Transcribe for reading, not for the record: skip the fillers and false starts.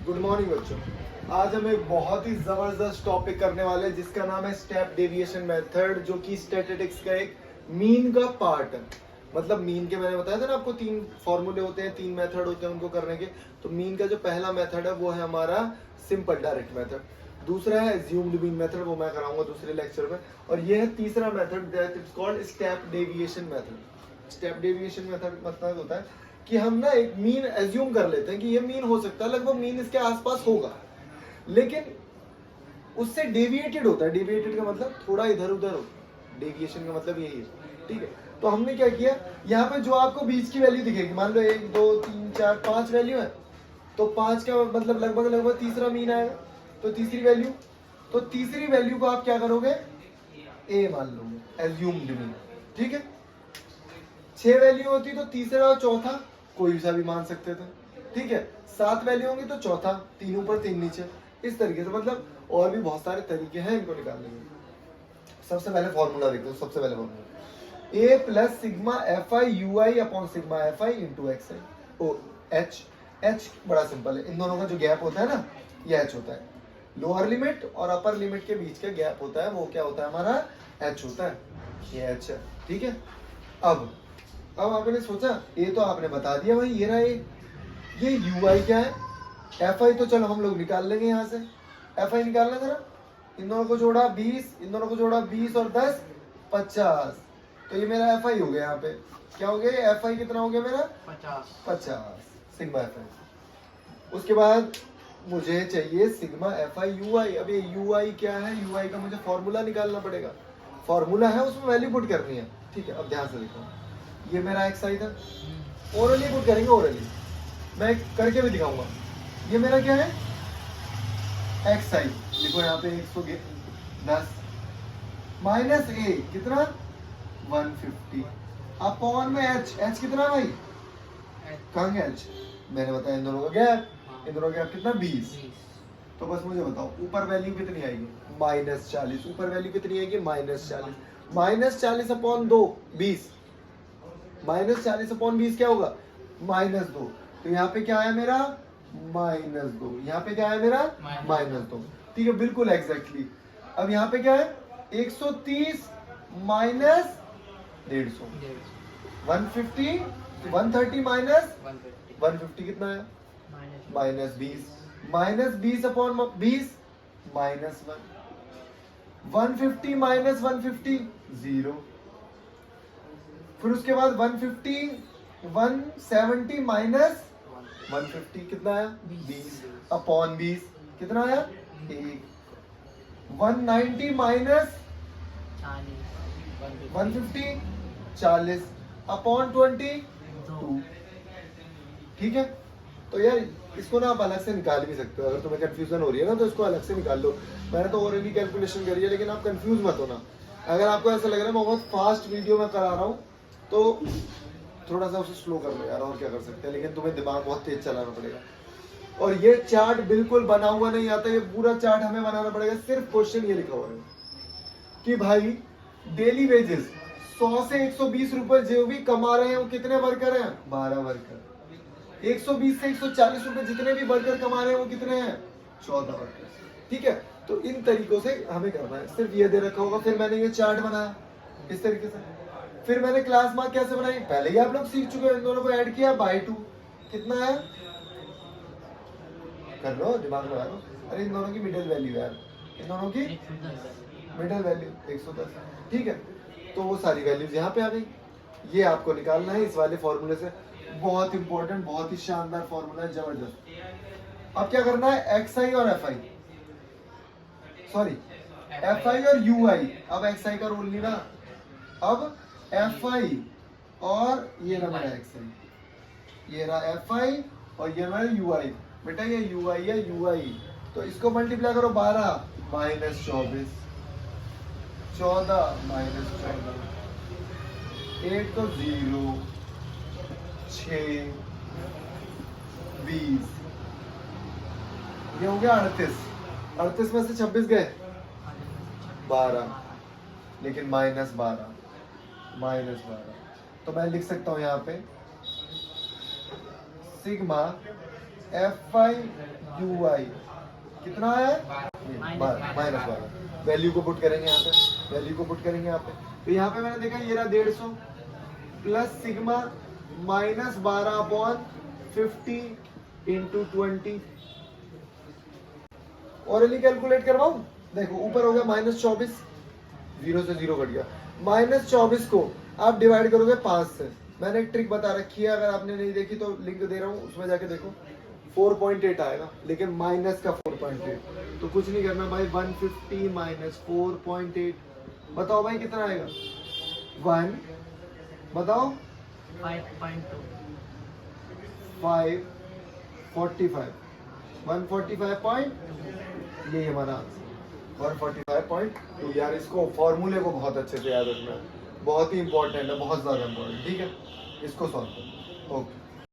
Good morning बच्चों। आज हम एक बहुत ही जबरदस्त टॉपिक करने वाले हैं जिसका नाम है स्टेप डेविएशन मेथड, जो कि स्टैटिस्टिक्स का एक मीन का पार्ट है। मतलब मीन के मैंने बताया था ना आपको, 3 फॉर्मूले होते हैं, 3 मेथड होते हैं उनको करने के। तो मीन का जो पहला मेथड है वो है हमारा सिंपल डायरेक्ट मेथड। दूसरा है एज्यूम्ड मीन मेथड, वो मैं कराऊंगा दूसरे लेक्चर में। और ये है तीसरा method that is called step deviation method. Step deviation method मतलब होता है कि हम ना एक मीन एज्यूम कर लेते हैं कि ये मीन हो सकता है, लगभग मीन इसके आसपास होगा, लेकिन उससे डेविएटेड होता है। डेविएटेड का मतलब थोड़ा इधर उधर हो, डेविएशन का मतलब यही है, ठीक है। तो हमने क्या किया, यहाँ पे जो आपको बीच की वैल्यू दिखेगी, मान लो 1 2 3 4 5 वैल्यू है, तो 5 का मतलब लगभग तीसरा मीन आएगा। तो तीसरी वैल्यू को आप क्या करोगे, ए मान लोगे, एज्यूम्ड मीन, ठीक है। 6 वैल्यू होती तो तीसरा और चौथा कोई सा भी मान सकते थे, ठीक है। 7 वैल्यू होंगी तो चौथा, 3 ऊपर 3 नीचे, इस तरीके से। मतलब और भी बहुत सारे तरीके हैं इनको निकालने के। सबसे पहले फॉर्मूला देखो, सबसे पहले formula A plus sigma F I U I upon sigma F I into X I O H. H बड़ा सिंपल है, इन दोनों का जो गैप होता है ना, ये एच होता है। लोअर लिमिट और अपर लिमिट के बीच का गैप होता है, वो क्या होता है हमारा, एच होता है। ये एच है, ठीक है। अब आपने सोचा, ए तो आपने बता दिया भाई, ये रहा ए। ये यू आई क्या है, एफ आई तो चलो हम लोग निकाल लेंगे यहाँ से। एफ आई निकालना जरा, इन दोनों को जोड़ा 20, इन दोनों को जोड़ा 20 और 10 50। तो ये मेरा एफ आई हो गया। यहाँ पे क्या हो गया, एफ आई कितना हो गया मेरा, 50 सिग्मा एफ आई। उसके बाद मुझे चाहिए सिग्मा एफ आई यू आई। अब ये यू आई क्या है, यू आई का मुझे फॉर्मूला निकालना पड़ेगा। फॉर्मूला है, उसमें वैल्यू पुट करनी है, ठीक है। अब ध्यान से देखो, ये मेरा एक्स आई था, ओरली पुट करेंगे, ओरली मैं करके भी दिखाऊंगा। ये मेरा क्या है, एक्स आई। देखो यहाँ पे 110 माइनस ए कितना 150 अपॉन में एच। एच कितना भाई, कहाँ गया एच, मैंने बताया इन दोनों का गैप। इन दोनों का गैप कितना 20। तो बस मुझे बताओ ऊपर वैल्यू कितनी आएगी, -40। ऊपर वैल्यू कितनी आएगी, -40। -40 अपॉन 2 20, -40 अपॉन 20 क्या होगा, -2। तो यहाँ पे क्या आया मेरा, -2। यहाँ पे क्या आया मेरा, -2, ठीक है, बिल्कुल एग्जैक्टली। अब यहाँ पे क्या है, 130 माइनस 150, 150 130 माइनस 150 कितना है, -20। -20 अपॉन 20 -1। 150 माइनस 150 0। फिर उसके बाद 150 170 माइनस 150 कितना आया, 20 अपॉन 20 कितना आया, 1। 190 माइनस 150 40 अपॉन 20 2, ठीक है। तो यार इसको ना आप अलग से निकाल भी सकते हो, अगर तुम्हें कंफ्यूजन हो रही है ना तो इसको अलग से निकाल लो। मैंने तो ऑलरेडी कैलकुलेशन करी है, लेकिन आप कंफ्यूज मत होना। अगर आपको ऐसा लग रहा है मैं बहुत फास्ट वीडियो में करा रहा हूँ तो थोड़ा सा उसे स्लो कर लो यार, और क्या कर सकते हैं, लेकिन तुम्हें दिमाग बहुत तेज चलाना पड़ेगा। और ये चार्ट बिल्कुल बना हुआ नहीं आता, ये पूरा चार्ट हमें बनाना पड़ेगा। सिर्फ क्वेश्चन ये लिखा हुआ है कि भाई डेली वेजेस 100 से 120 रुपए जो भी कमा रहे हैं वो कितने वर्कर हैं, 12 वर्कर। 120 से 140 रुपए जितने भी वर्कर कमा रहे हैं वो कितने हैं, 14 वर्कर, ठीक है। तो इन तरीकों से हमें करना है। सिर्फ ये दे रखा होगा, फिर मैंने ये चार्ट बनाया इस तरीके से। फिर मैंने क्लास मार्क कैसे बनाई, पहले ही आप लोग सीख चुके हो। इन दोनों को ऐड किया बाय 2 कितना है, कर लो, दिमाग लगा लो। अरे इन दोनों की मिडिल वैल्यू है, इन दोनों की मिडिल वैल्यू 110, ठीक है। तो वो सारी वैल्यूज यहाँ पे आ गई। ये आपको निकालना है इस वाले फॉर्मूले से। बहुत इंपॉर्टेंट, बहुत ही शानदार फॉर्मूला है, जबरदस्त। अब क्या करना है, एक्स आई और F I, sorry F I और यू आई। अब एक्स आई का रोल नहीं रहा, अब एफ आई और ये रहा मेरा एक्स आई, ये रहा एफ आई और ये रहा यू आई। बेटा ये यू आई है, यू आई तो इसको मल्टीप्लाई करो 12 माइनस 24, 14 माइनस 14, 8 तो 0, 6 20, ये हो गया 38। 38 में से 26 गए 12, लेकिन -12 तो मैं लिख सकता हूं यहाँ पे सिग्मा FI UI कितना है? -12। वैल्यू को पुट करेंगे यहाँ पे, वैल्यू को पुट करेंगे यहाँ पे। तो यहाँ पे मैंने देखा ये रहा 150 plus sigma -12/50 into 20। Orally calculate करवाऊं? देखो ऊपर हो गया -24, 0 से 0 कट गया। -24 को आप डिवाइड करोगे 5 से। मैंने एक ट्रिक बता रखी है, अगर आपने नहीं देखी तो लिंक दे रहा हूँ, उसमें जाके देखो। 4.8 आएगा, लेकिन माइनस का 4.8, तो कुछ नहीं करना भाई। 150 माइनस 4.8, बताओ भाई कितना आएगा? 1 बताओ 5.2 545 145 यही हमारा आंसर 145.2। यार इसको फॉर्मूले को बहुत अच्छे से याद रखना है, बहुत ही इंपॉर्टेंट है, बहुत ज़्यादा इंपॉर्टेंट। ठीक है, इसको सॉल्व करो। ओके।